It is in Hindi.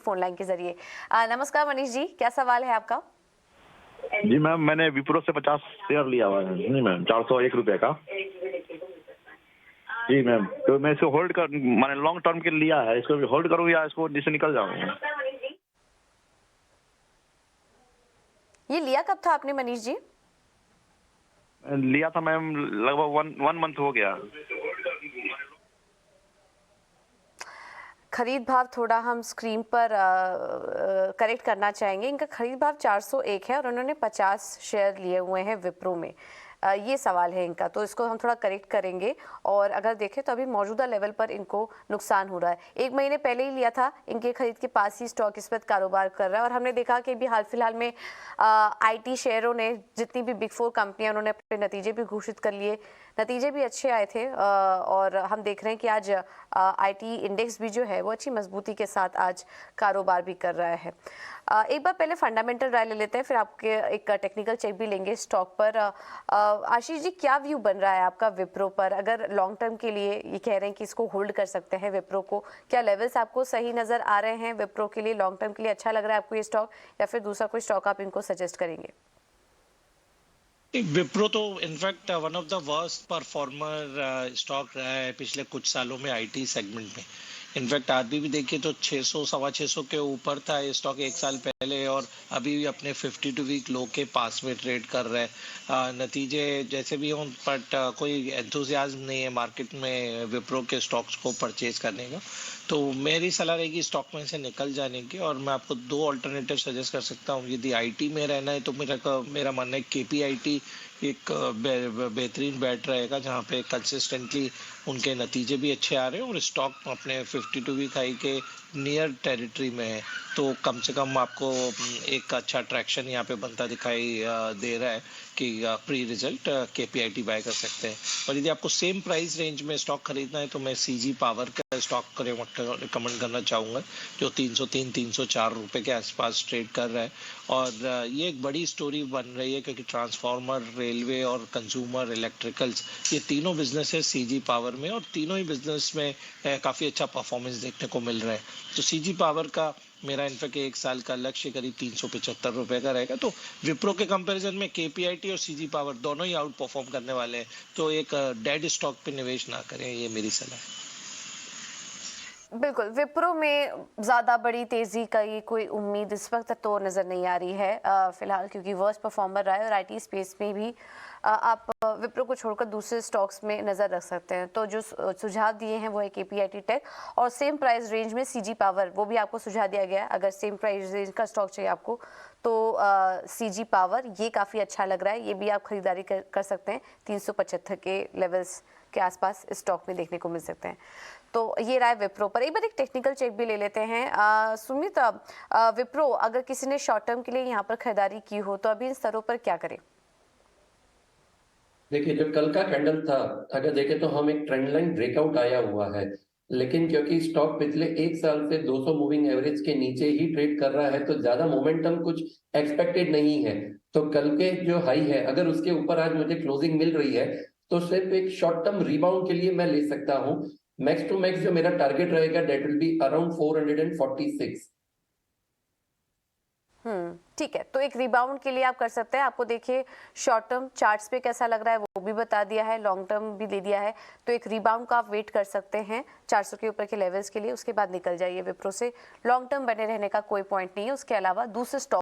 फोन लाइन के जरिए। नमस्कार मनीष जी, क्या सवाल है आपका? जी मैम, मैंने विप्रो से 50 शेयर लिया हुआ है। नहीं मैम, 401 रुपए का। जी मैम, तो मैं इसको होल्ड कर, मैंने लॉन्ग टर्म के लिए लिया है, इसको भी होल्ड करूँ या इसको जिससे निकल जाऊँ? ये लिया कब था आपने मनीष जी? लिया था मैम, लगभग वन मंथ हो गया। खरीद भाव थोड़ा हम स्क्रीन पर करेक्ट करना चाहेंगे। इनका खरीद भाव 401 है और उन्होंने 50 शेयर लिए हुए हैं विप्रो में। ये सवाल है इनका, तो इसको हम थोड़ा करेक्ट करेंगे। और अगर देखें तो अभी मौजूदा लेवल पर इनको नुकसान हो रहा है। 1 महीने पहले ही लिया था, इनके खरीद के पास ही स्टॉक इस वक्त कारोबार कर रहा है। और हमने देखा कि अभी हाल फिलहाल में आईटी शेयरों ने, जितनी भी बिग 4 कंपनियां, उन्होंने अपने नतीजे भी घोषित कर लिए। नतीजे भी अच्छे आए थे और हम देख रहे हैं कि आज आईटी इंडेक्स भी जो है वो अच्छी मजबूती के साथ आज कारोबार भी कर रहा है। एक बार पहले फंडामेंटल राय ले लेते हैं, फिर आपके एक टेक्निकल चेक भी लेंगे स्टॉक पर। आशीष जी, क्या व्यू बन रहा है आपका विप्रो पर? अगर लॉन्ग टर्म के लिए ये कह रहे हैं कि इसको होल्ड कर सकते हैं विप्रो को, क्या लेवल्स आपको सही नजर आ रहे हैं विप्रो के लिए? लॉन्ग टर्म के लिए अच्छा लग रहा है आपको ये स्टॉक, या फिर दूसरा कोई स्टॉक आप इनको सजेस्ट करेंगे? विप्रो तो in fact one of the worst performer stock रहा है पिछले कुछ सालों में आईटी सेगमेंट में। इनफैक्ट आरबी भी देखिए तो 600 सवा 600 के ऊपर था ये स्टॉक एक साल पहले, और अभी भी अपने 52 वीक लो के पास में ट्रेड कर रहा है। नतीजे जैसे भी हों, बट कोई एंथुजियाज्म नहीं है मार्केट में विप्रो के स्टॉक्स को परचेज करने का। तो मेरी सलाह रहेगी स्टॉक में से निकल जाने की, और मैं आपको 2 अल्टरनेटिव सजेस्ट कर सकता हूँ। यदि आईटी में रहना है तो मेरा मानना है केपीआईटी एक बेहतरीन बैट रहेगा, जहाँ पे कंसिस्टेंटली उनके नतीजे भी अच्छे आ रहे हैं और स्टॉक अपने 52 वीक हाई के नियर टेरिटरी में है। तो कम से कम आपको एक अच्छा ट्रैक्शन यहाँ पे बनता दिखाई दे रहा है कि प्री रिजल्ट केपीआईटी बाय कर सकते हैं। और यदि आपको सेम प्राइस रेंज में स्टॉक खरीदना है तो मैं सीजी पावर का स्टॉक रिकमेंड करना चाहूँगा, जो 303-304 रुपए के आसपास ट्रेड कर रहा है। और ये एक बड़ी स्टोरी बन रही है क्योंकि ट्रांसफार्मर, रेलवे और कंज्यूमर इलेक्ट्रिकल्स, ये तीनों बिजनेस है सीजी पावर में, और तीनों ही बिजनेस में काफ़ी अच्छा परफॉर्मेंस देखने को मिल रहा है। तो सीजी पावर का मेरा इनफैक्ट एक साल का लक्ष्य करीब 375 रुपए का रहेगा। तो विप्रो के कंपैरिजन में केपीआईटी और सीजी पावर दोनों ही आउट परफॉर्म करने वाले हैं, तो एक डेड स्टॉक पे निवेश ना करें, ये मेरी सलाह है। बिल्कुल, विप्रो में ज़्यादा बड़ी तेज़ी का ये कोई उम्मीद इस वक्त तो नज़र नहीं आ रही है फिलहाल, क्योंकि वर्स्ट परफॉर्मर रहा है। और आईटी स्पेस में भी आप विप्रो को छोड़कर दूसरे स्टॉक्स में नज़र रख सकते हैं। तो जो सुझाव दिए हैं वो है केपीआईटी टेक, और सेम प्राइस रेंज में सीजी पावर, वो भी आपको सुझाव दिया गया है। अगर सेम प्राइस रेंज का स्टॉक चाहिए आपको तो सीजी पावर ये काफ़ी अच्छा लग रहा है, ये भी आप खरीदारी कर सकते हैं। 375 के लेवल्स के आसपास स्टॉक में देखने को मिल सकते हैं। तो ये रहा है विप्रो पर। एक बार एक टेक्निकल चेक भी ले लेते हैं। सुमित, विप्रो अगर किसी ने शॉर्ट टर्म के लिए यहाँ पर खरीदारी की हो तो अभी इन स्तरों पर क्या करें? देखिए, जो कल का कैंडल था, अगर देखें तो हम एक ट्रेंड लाइन ब्रेकआउट आया हुआ है, लेकिन क्योंकि स्टॉक पिछले एक साल से 200 मूविंग एवरेज के नीचे ही ट्रेड कर रहा है, तो ज्यादा मोमेंटम कुछ एक्सपेक्टेड नहीं है। तो कल के जो हाई है, अगर उसके ऊपर आज मुझे क्लोजिंग मिल रही है तो सिर्फ एक शॉर्ट टर्म रिबाउंड के लिए मैं ले सकता हूं। मैक्स टू मैक्स जो मेरा टारगेट रहेगा, डेट विल बी अराउंड 446। ठीक है, तो एक रिबाउंड के लिए आप कर सकते हैं। आपको देखिए शॉर्ट टर्म चार्ट्स पे कैसा लग रहा है वो भी बता दिया है, लॉन्ग टर्म भी दे दिया है। तो एक रिबाउंड का आप वेट कर सकते हैं 400 के ऊपर के लेवल्स के लिए, उसके बाद निकल जाइए विप्रो से। लॉन्ग टर्म बने रहने का कोई पॉइंट नहीं है। उसके अलावा दूसरे स्टॉक